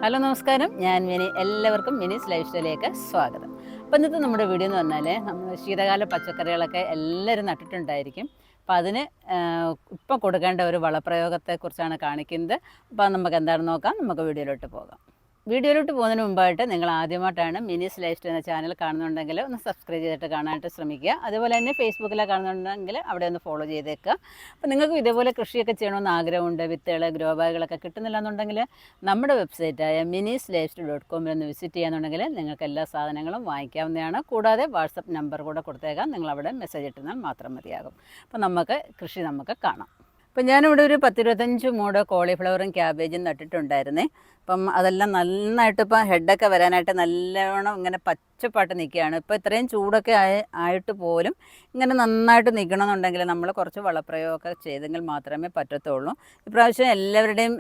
Hello നമസ്കാരം, ഞാൻ mini. എല്ലാവർക്കും മിനീസ് ലൈഫ് സ്റ്റൈലിലേക്ക് സ്വാഗതം. അപ്പോൾ ഇന്നത്തെ നമ്മുടെ വീഡിയോ എന്ന് പറഞ്ഞാൽ നമ്മൾ ശീതകാല പച്ചക്കറികളൊക്കെ എല്ലാവരും നട്ടിട്ടുണ്ടായിരിക്കും. അപ്പോൾ അതിന് ഇപ്പം കൊടുക്കേണ്ട ഒരു വളപ്രയോഗത്തെക്കുറിച്ചാണ് കാണിക്കുന്നത്. അപ്പോൾ നമുക്ക് എന്താണെന്ന് നോക്കാം, നമുക്ക് വീഡിയോയിലോട്ട് പോകാം. വീഡിയോയിലോട്ട് പോകുന്നതിന് മുമ്പായിട്ട് നിങ്ങൾ ആദ്യമായിട്ടാണ് മിനീസ് ലൈഫ് സ്റ്റൈൽ എന്ന ചാനൽ കാണുന്നുണ്ടെങ്കിൽ ഒന്ന് സബ്സ്ക്രൈബ് ചെയ്തിട്ട് കാണാനായിട്ട് ശ്രമിക്കുക. അതുപോലെ തന്നെ ഫേസ്ബുക്കിലാണ് കാണുന്നുണ്ടെങ്കിൽ അവിടെ ഒന്ന് ഫോളോ ചെയ്തേക്കുക. അപ്പോൾ നിങ്ങൾക്ക് ഇതേപോലെ കൃഷിയൊക്കെ ചെയ്യണമെന്ന് ആഗ്രഹമുണ്ട്, വിത്തുകൾ ഗ്രോ ബാഗുകളൊക്കെ കിട്ടുന്നില്ല എന്നുണ്ടെങ്കിൽ നമ്മുടെ വെബ്സൈറ്റായ minisLifestyle.com ഒന്ന് വിസിറ്റ് ചെയ്യാന്നുണ്ടെങ്കിൽ നിങ്ങൾക്ക് എല്ലാ സാധനങ്ങളും വാങ്ങിക്കാവുന്നതാണ്. കൂടാതെ വാട്സപ്പ് നമ്പർ കൂടെ കൊടുത്തേക്കാം, നിങ്ങളവിടെ മെസ്സേജ് ഇട്ടുന്നാൽ മാത്രം മതിയാകും. അപ്പോൾ നമുക്ക് കൃഷി കാണാം. അപ്പം ഞാനിവിടെ ഒരു 10-25 മൂട് കോളിഫ്ലവറും ക്യാബേജും നട്ടിട്ടുണ്ടായിരുന്നേ. അപ്പം അതെല്ലാം നന്നായിട്ട് ഇപ്പം ഹെഡൊക്കെ വരാനായിട്ട് നല്ലവണ്ണം ഇങ്ങനെ പച്ചപ്പാട്ട് നിൽക്കുകയാണ്. ഇപ്പോൾ ഇത്രയും ചൂടൊക്കെ ആയിട്ട് പോലും ഇങ്ങനെ നന്നായിട്ട് നിൽക്കണമെന്നുണ്ടെങ്കിൽ നമ്മൾ കുറച്ച് വളപ്രയോഗമൊക്കെ ചെയ്തെങ്കിൽ മാത്രമേ പറ്റത്തുള്ളൂ. ഇപ്രാവശ്യം എല്ലാവരുടെയും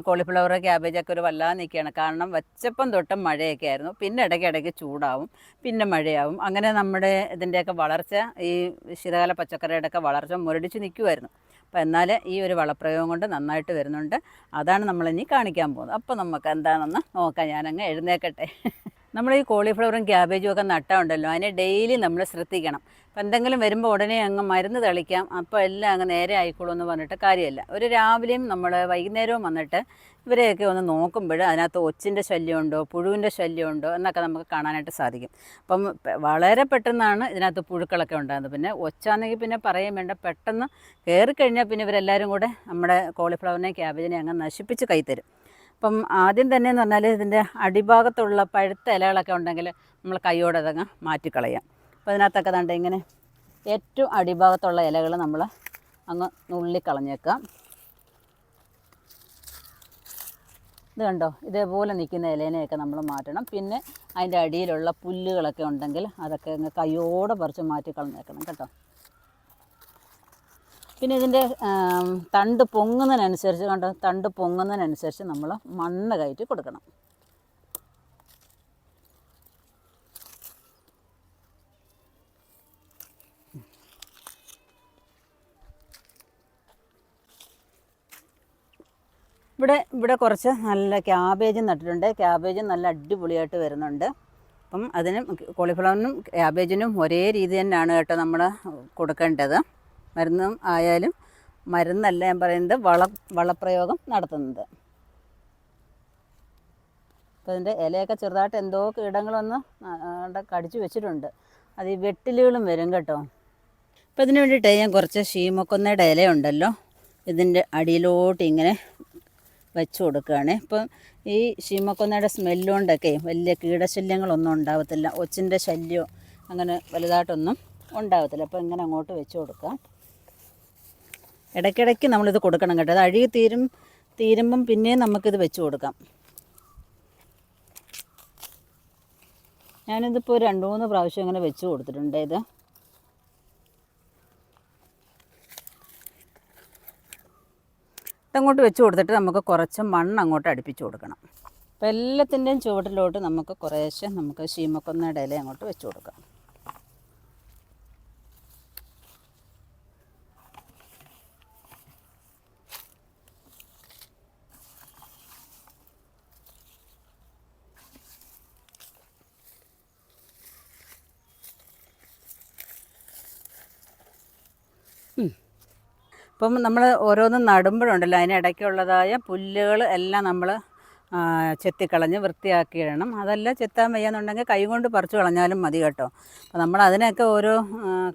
കോളിഫ്ലവർ ക്യാബേജൊക്കെ ഒരു വല്ലാതെ നിൽക്കുകയാണ്. കാരണം വച്ചപ്പം തൊട്ട് മഴയൊക്കെ ആയിരുന്നു, പിന്നെ ഇടയ്ക്കിടയ്ക്ക് ചൂടാവും, പിന്നെ മഴയാവും. അങ്ങനെ നമ്മുടെ ഇതിൻ്റെയൊക്കെ വളർച്ച, ഈ ശീതകാല പച്ചക്കറിയുടെയൊക്കെ വളർച്ച മുരടിച്ച് നിൽക്കുമായിരുന്നു. അപ്പോൾ എന്നാൽ ഈ ഒരു വളപ്രയോഗം കൊണ്ട് നന്നായിട്ട് വരുന്നുണ്ട്. അതാണ് നമ്മളിനി കാണിക്കാൻ പോകുന്നത്. അപ്പോൾ നമുക്ക് എന്താണെന്ന് നോക്കാം. ഞാനങ്ങ് എഴുന്നേക്കട്ടെ. നമ്മൾ ഈ കോളിഫ്ലവറും ക്യാബേജും ഒക്കെ നട്ടാണ്ടല്ലോ, അതിനെ ഡെയിലി നമ്മൾ ശ്രദ്ധിക്കണം. അപ്പോൾ എന്തെങ്കിലും വരുമ്പോൾ ഉടനെ അങ്ങ് മരുന്ന് തളിക്കാം, അപ്പോൾ എല്ലാം അങ്ങ് നേരെ ആയിക്കോളൂ എന്ന് പറഞ്ഞിട്ട് കാര്യമില്ല. ഒരു രാവിലെയും നമ്മൾ വൈകുന്നേരവും വന്നിട്ട് ഇവരെയൊക്കെ ഒന്ന് നോക്കുമ്പോൾ അതിനകത്ത് ഒച്ചിൻ്റെ ശല്യമുണ്ടോ, പുഴുവിൻ്റെ ശല്യമുണ്ടോ എന്നൊക്കെ നമുക്ക് കാണാനായിട്ട് സാധിക്കും. അപ്പം വളരെ പെട്ടെന്നാണ് ഇതിനകത്ത് പുഴുക്കളൊക്കെ ഉണ്ടാകുന്നത്. പിന്നെ ഒച്ചാണെങ്കിൽ പിന്നെ പറയാൻ വേണ്ട, പെട്ടെന്ന് കയറിക്കഴിഞ്ഞാൽ പിന്നെ ഇവരെല്ലാവരും കൂടെ നമ്മുടെ കോളിഫ്ലവറിനെയും ക്യാബേജിനെയും അങ്ങ് നശിപ്പിച്ച് കൈത്തരും. അപ്പം ആദ്യം തന്നെ എന്ന് പറഞ്ഞാൽ ഇതിൻ്റെ അടിഭാഗത്തുള്ള പഴുത്ത ഇലകളൊക്കെ ഉണ്ടെങ്കിൽ നമ്മൾ കൈയോടെ അതങ്ങ് മാറ്റിക്കളയാം. അപ്പോൾ അതിനകത്തൊക്കെ ദാണ്ട് ഇങ്ങനെ ഏറ്റവും അടിഭാഗത്തുള്ള ഇലകൾ നമ്മൾ അങ്ങ് നുള്ളിക്കളഞ്ഞേക്കാം. ഇത് കണ്ടോ, ഇതേപോലെ നിൽക്കുന്ന ഇലേനെയൊക്കെ നമ്മൾ മാറ്റണം. പിന്നെ അതിൻ്റെ അടിയിലുള്ള പുല്ലുകളൊക്കെ ഉണ്ടെങ്കിൽ അതൊക്കെ അങ്ങ് കൈയോടെ പറിച്ച് മാറ്റിക്കളഞ്ഞേക്കണം കേട്ടോ. പിന്നെ ഇതിൻ്റെ തണ്ട് പൊങ്ങുന്നതിനനുസരിച്ച് കണ്ടോ, തണ്ട് പൊങ്ങുന്നതിനനുസരിച്ച് നമ്മൾ മണ്ണ് കയറ്റി കൊടുക്കണം. ഇവിടെ കുറച്ച് നല്ല ക്യാബേജും നട്ടിട്ടുണ്ട്. ക്യാബേജും നല്ല അടിപൊളിയായിട്ട് വരുന്നുണ്ട്. അപ്പം അതിനും കോളിഫ്ലവറിനും ക്യാബേജിനും ഒരേ രീതി തന്നെയാണ് കേട്ടോ നമ്മൾ കൊടുക്കേണ്ടത്. മരുന്നും ആയാലും മരുന്നല്ല ഞാൻ പറയുന്നത്, വളപ്രയോഗം നടത്തുന്നത്. അപ്പോൾ അതിൻ്റെ ഇലയൊക്കെ ചെറുതായിട്ട് എന്തോ കീടങ്ങളൊന്ന് കടിച്ചു വെച്ചിട്ടുണ്ട്. അത് ഈ വെട്ടിലുകളും വരും കേട്ടോ. അപ്പോൾ ഇതിന് വേണ്ടിയിട്ട് ഞാൻ കുറച്ച് ശീമക്കൊന്നയുടെ ഇലയുണ്ടല്ലോ, ഇതിൻ്റെ അടിയിലോട്ട് ഇങ്ങനെ വെച്ച് കൊടുക്കുകയാണ്. ഇപ്പം ഈ ശീമക്കൊന്നയുടെ സ്മെല്ലുകൊണ്ടൊക്കെ വലിയ കീടശല്യങ്ങളൊന്നും ഉണ്ടാകത്തില്ല, ഒച്ചിൻ്റെ ശല്യമോ അങ്ങനെ വലുതായിട്ടൊന്നും ഉണ്ടാകത്തില്ല. അപ്പോൾ ഇങ്ങനെ അങ്ങോട്ട് വെച്ച് കൊടുക്കാം. ഇടയ്ക്കിടയ്ക്ക് നമ്മളിത് കൊടുക്കണം കേട്ടോ. അത് അഴുകി തീരുമ്പം പിന്നെയും നമുക്കിത് വെച്ച് കൊടുക്കാം. ഞാനിതിപ്പോൾ 2-3 പ്രാവശ്യം ഇങ്ങനെ വെച്ച് കൊടുത്തിട്ടുണ്ട്. ഇതങ്ങോട്ട് വെച്ച് കൊടുത്തിട്ട് നമുക്ക് കുറച്ച് മണ്ണ് അങ്ങോട്ട് അടുപ്പിച്ച് കൊടുക്കണം. അപ്പോൾ എല്ലാത്തിൻ്റെയും ചുവട്ടിലോട്ട് നമുക്ക് കുറേശ്ശെ നമുക്ക് ശീമക്കൊന്നയുടെ ഇല അങ്ങോട്ട് വെച്ച് കൊടുക്കാം. ഇപ്പം നമ്മൾ ഓരോന്നും നടുമ്പോഴുണ്ടല്ലോ, അതിനിടയ്ക്കുള്ളതായ പുല്ലുകൾ എല്ലാം നമ്മൾ ചെത്തിക്കളഞ്ഞ് വൃത്തിയാക്കിയിടണം. അതെല്ലാം ചെത്താൻ വയ്യാന്നുണ്ടെങ്കിൽ കൈ കൊണ്ട് പറിച്ചു കളഞ്ഞാലും മതി കേട്ടോ. അപ്പോൾ നമ്മൾ അതിനൊക്കെ ഓരോ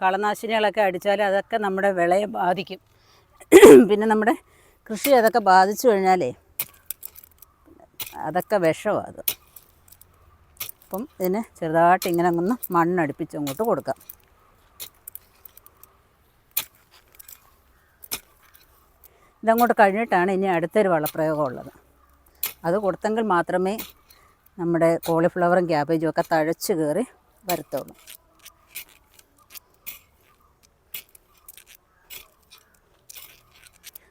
കളനാശിനികളൊക്കെ അടിച്ചാൽ അതൊക്കെ നമ്മുടെ വിളയെ ബാധിക്കും. പിന്നെ നമ്മുടെ കൃഷി അതൊക്കെ ബാധിച്ചു കഴിഞ്ഞാലേ അതൊക്കെ വിഷമാണ് അത്. അപ്പം ഇതിന് ചെറുതായിട്ട് ഇങ്ങനെ ഒന്ന് മണ്ണടുപ്പിച്ച് അങ്ങോട്ട് കൊടുക്കാം. ഇതങ്ങോട്ട് കഴിഞ്ഞിട്ടാണ് ഇനി അടുത്തൊരു വളപ്രയോഗം ഉള്ളത്. അത് കൊടുത്തെങ്കിൽ മാത്രമേ നമ്മുടെ കോളിഫ്ലവറും ക്യാബേജും ഒക്കെ തഴച്ച് കയറി വരത്തുള്ളൂ.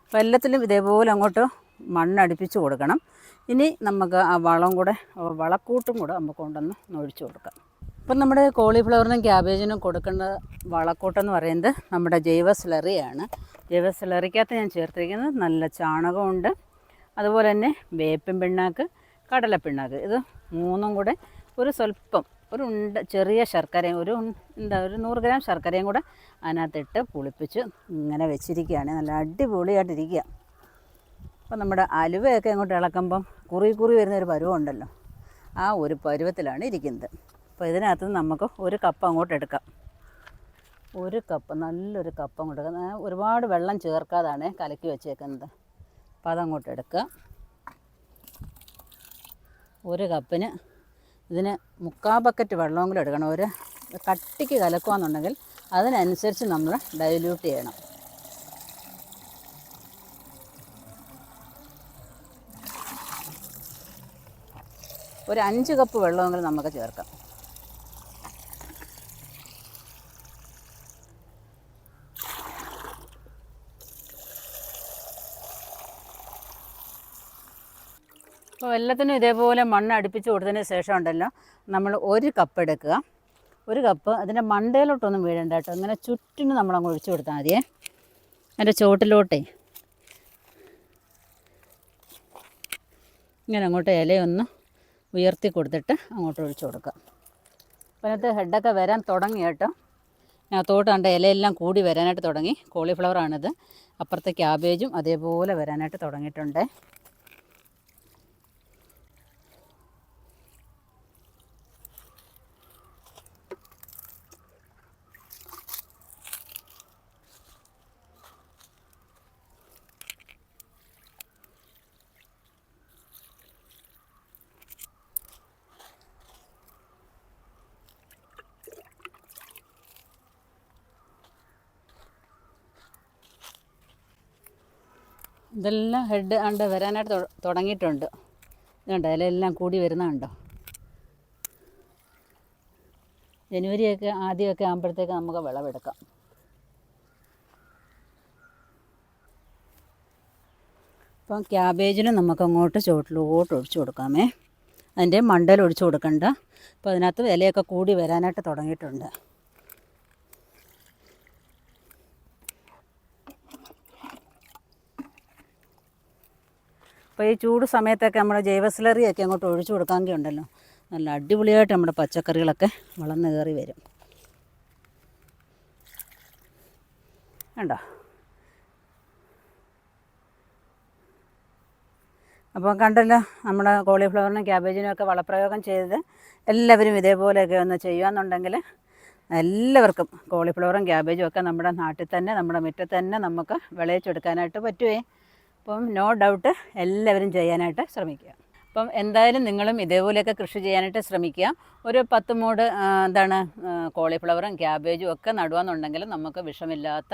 അപ്പോൾ എല്ലാത്തിലും ഇതേപോലെ അങ്ങോട്ട് മണ്ണടുപ്പിച്ച് കൊടുക്കണം. ഇനി നമുക്ക് ആ വളക്കൂട്ടും കൂടെ നമുക്ക് കൊണ്ടൊന്ന് ഒഴിച്ച് കൊടുക്കാം. ഇപ്പം നമ്മുടെ കോളിഫ്ലവറിനും ക്യാബേജിനും കൊടുക്കേണ്ട വളക്കൂട്ടെന്ന് പറയുന്നത് നമ്മുടെ ജൈവ സ്ലറിയാണ്. ജൈവ സ്ലറിക്കകത്ത് ഞാൻ ചേർത്തിരിക്കുന്നത് നല്ല ചാണകമുണ്ട്, അതുപോലെ തന്നെ വേപ്പിൻ പിണ്ണാക്ക്, കടലപ്പിണ്ണാക്ക്. ഇത് മൂന്നും കൂടെ ഒരു സ്വല്പം ഒരു ചെറിയ ശർക്കരയും ഒരു 100 ഗ്രാം ശർക്കരയും കൂടെ അതിനകത്തിട്ട് പുളിപ്പിച്ച് ഇങ്ങനെ വെച്ചിരിക്കുകയാണ്. നല്ല അടിപൊളിയായിട്ടിരിക്കുക. അപ്പോൾ നമ്മുടെ അലുവയൊക്കെ അങ്ങോട്ട് ഇളക്കുമ്പം കുറി വരുന്നൊരു പരുവമുണ്ടല്ലോ, ആ ഒരു പരുവത്തിലാണ് ഇരിക്കുന്നത്. അപ്പോൾ ഇതിനകത്ത് നമുക്ക് ഒരു കപ്പ് അങ്ങോട്ട് എടുക്കാം. ഒരു കപ്പ്, നല്ലൊരു കപ്പ് അങ്ങോട്ട് എടുക്കാം. ഒരുപാട് വെള്ളം ചേർക്കാതാണ് കലക്കി വെച്ചേക്കുന്നത്. അപ്പോൾ അതങ്ങോട്ട് എടുക്കുക. ഒരു കപ്പിന് ഇതിന് 3/4 ബക്കറ്റ് വെള്ളമെങ്കിലും എടുക്കണം. ഒരു കട്ടിക്ക് കലക്കുകയെന്നുണ്ടെങ്കിൽ അതിനനുസരിച്ച് നമ്മൾ ഡൈല്യൂട്ട് ചെയ്യണം. ഒരു 5 കപ്പ് വെള്ളമെങ്കിലും നമുക്ക് ചേർക്കാം. അപ്പോൾ എല്ലാത്തിനും ഇതേപോലെ മണ്ണ് അടുപ്പിച്ച് കൊടുത്തതിന് ശേഷം ഉണ്ടല്ലോ, നമ്മൾ ഒരു കപ്പ് എടുക്കുക. ഒരു കപ്പ് അതിൻ്റെ മണ്ടയിലോട്ടൊന്നും വീഴണ്ട കേട്ടോ, ഇങ്ങനെ ചുറ്റിന് നമ്മളങ്ങ് ഒഴിച്ചു കൊടുത്താൽ മതിയേ. അതിൻ്റെ ചുവട്ടിലോട്ടേ ഇങ്ങനെ അങ്ങോട്ട് ഇലയൊന്ന് ഉയർത്തി കൊടുത്തിട്ട് അങ്ങോട്ട് ഒഴിച്ചു കൊടുക്കുക. അപ്പോൾ അതിനകത്ത് ഹെഡൊക്കെ വരാൻ തുടങ്ങി കേട്ടോ. അതിനകത്തോട്ട് കണ്ട ഇലയെല്ലാം കൂടി വരാനായിട്ട് തുടങ്ങി. കോളിഫ്ലവറാണിത്. അപ്പുറത്തെ ക്യാബേജും അതേപോലെ വരാനായിട്ട് തുടങ്ങിയിട്ടുണ്ട്. ഇതെല്ലാം ഹെഡ് കണ്ട് വരാനായിട്ട് തുടങ്ങിയിട്ടുണ്ട്. ഇതുണ്ട് ഇലയെല്ലാം കൂടി വരുന്നുണ്ടോ. ജനുവരിയൊക്കെ ആദ്യമൊക്കെ ആകുമ്പോഴത്തേക്ക് നമുക്ക് വിളവെടുക്കാം. അപ്പം ക്യാബേജിന് നമുക്കങ്ങോട്ട് ചുവട്ടിലോട്ട് ഒഴിച്ചു കൊടുക്കാമേ. അതിൻ്റെ മണ്ടയിൽ ഒഴിച്ചു കൊടുക്കണ്ട. അപ്പോൾ അതിനകത്ത് ഇലയൊക്കെ കൂടി വരാനായിട്ട് തുടങ്ങിയിട്ടുണ്ട്. അപ്പോൾ ഈ ചൂട് സമയത്തൊക്കെ നമ്മൾ ജൈവസ്ലറിയൊക്കെ അങ്ങോട്ട് ഒഴിച്ചു കൊടുക്കാമെങ്കിൽ ഉണ്ടല്ലോ, നല്ല അടിപൊളിയായിട്ട് നമ്മുടെ പച്ചക്കറികളൊക്കെ വളർന്നു കയറി വരും. കണ്ടോ? അപ്പോൾ കണ്ടല്ലോ, നമ്മുടെ കോളിഫ്ലവറിനും ക്യാബേജിനും ഒക്കെ വളപ്രയോഗം ചെയ്ത് എല്ലാവരും ഇതേപോലെയൊക്കെ ഒന്ന് ചെയ്യുകയെന്നുണ്ടെങ്കിൽ എല്ലാവർക്കും കോളിഫ്ലവറും ക്യാബേജും ഒക്കെ നമ്മുടെ നാട്ടിൽ തന്നെ, നമ്മുടെ മുറ്റത്ത് തന്നെ നമുക്ക് വിളയിച്ചെടുക്കാനായിട്ട് പറ്റുമേ. അപ്പം നോ ഡൗട്ട് എല്ലാവരും ചെയ്യാനായിട്ട് ശ്രമിക്കുക. അപ്പം എന്തായാലും നിങ്ങളും ഇതേപോലെയൊക്കെ കൃഷി ചെയ്യാനായിട്ട് ശ്രമിക്കുക. ഒരു 10 മൂട് കോളിഫ്ലവറും ക്യാബേജും ഒക്കെ നടുകയെന്നുണ്ടെങ്കിൽ നമുക്ക് വിഷമില്ലാത്ത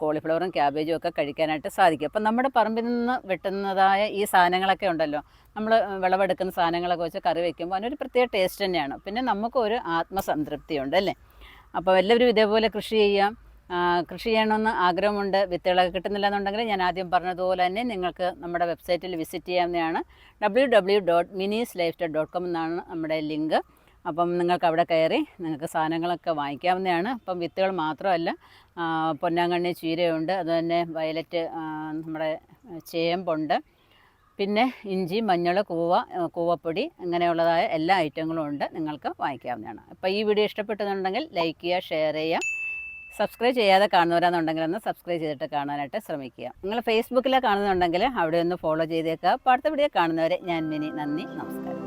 കോളിഫ്ലവറും ക്യാബേജും ഒക്കെ കഴിക്കാനായിട്ട് സാധിക്കും. അപ്പം നമ്മുടെ പറമ്പിൽ നിന്ന് വെട്ടുന്നതായ ഈ സാധനങ്ങളൊക്കെ ഉണ്ടല്ലോ, നമ്മൾ വിളവെടുക്കുന്ന സാധനങ്ങളൊക്കെ വെച്ച് കറി വയ്ക്കുമ്പോൾ അതിനൊരു പ്രത്യേക ടേസ്റ്റ് തന്നെയാണ്. പിന്നെ നമുക്കൊരു ആത്മസംതൃപ്തിയുണ്ട് അല്ലേ. അപ്പോൾ എല്ലാവരും ഇതേപോലെ കൃഷി ചെയ്യാം. കൃഷി ചെയ്യണമെന്ന് ആഗ്രഹമുണ്ട്, വിത്തുകളൊക്കെ കിട്ടുന്നില്ല എന്നുണ്ടെങ്കിൽ ഞാൻ ആദ്യം പറഞ്ഞതുപോലെ തന്നെ നിങ്ങൾക്ക് നമ്മുടെ വെബ്സൈറ്റിൽ വിസിറ്റ് ചെയ്യാവുന്നതാണ്. www.minieslifestyle.com എന്നാണ് നമ്മുടെ ലിങ്ക്. അപ്പം നിങ്ങൾക്ക് അവിടെ കയറി നിങ്ങൾക്ക് സാധനങ്ങളൊക്കെ വാങ്ങിക്കാവുന്നതാണ്. അപ്പം വിത്തുകൾ മാത്രമല്ല, പൊന്നാങ്കണ്ണി ചീരയുണ്ട്, അതുതന്നെ വയലറ്റ് നമ്മുടെ ചേമ്പുണ്ട്, പിന്നെ ഇഞ്ചി, മഞ്ഞൾ, കൂവപ്പൊടി ഇങ്ങനെയുള്ളതായ എല്ലാ ഐറ്റങ്ങളും ഉണ്ട്, നിങ്ങൾക്ക് വാങ്ങിക്കാവുന്നതാണ്. അപ്പോൾ ഈ വീഡിയോ ഇഷ്ടപ്പെട്ടെന്നുണ്ടെങ്കിൽ ലൈക്ക് ചെയ്യുക, ഷെയർ ചെയ്യുക. സബ്സ്ക്രൈബ് ചെയ്യാതെ കാണുന്നവരാണെന്നുണ്ടെങ്കിൽ ഒന്ന് സബ്സ്ക്രൈബ് ചെയ്തിട്ട് കാണാനായിട്ട് ശ്രമിക്കുക. നിങ്ങൾ ഫേസ്ബുക്കിൽ കാണുന്നുണ്ടെങ്കിൽ അവിടെ ഒന്ന് ഫോളോ ചെയ്തേക്കുക. അപ്പോൾ അടുത്ത വീഡിയോ കാണുന്നവരെ ഞാൻ മിനി. നന്ദി, നമസ്കാരം.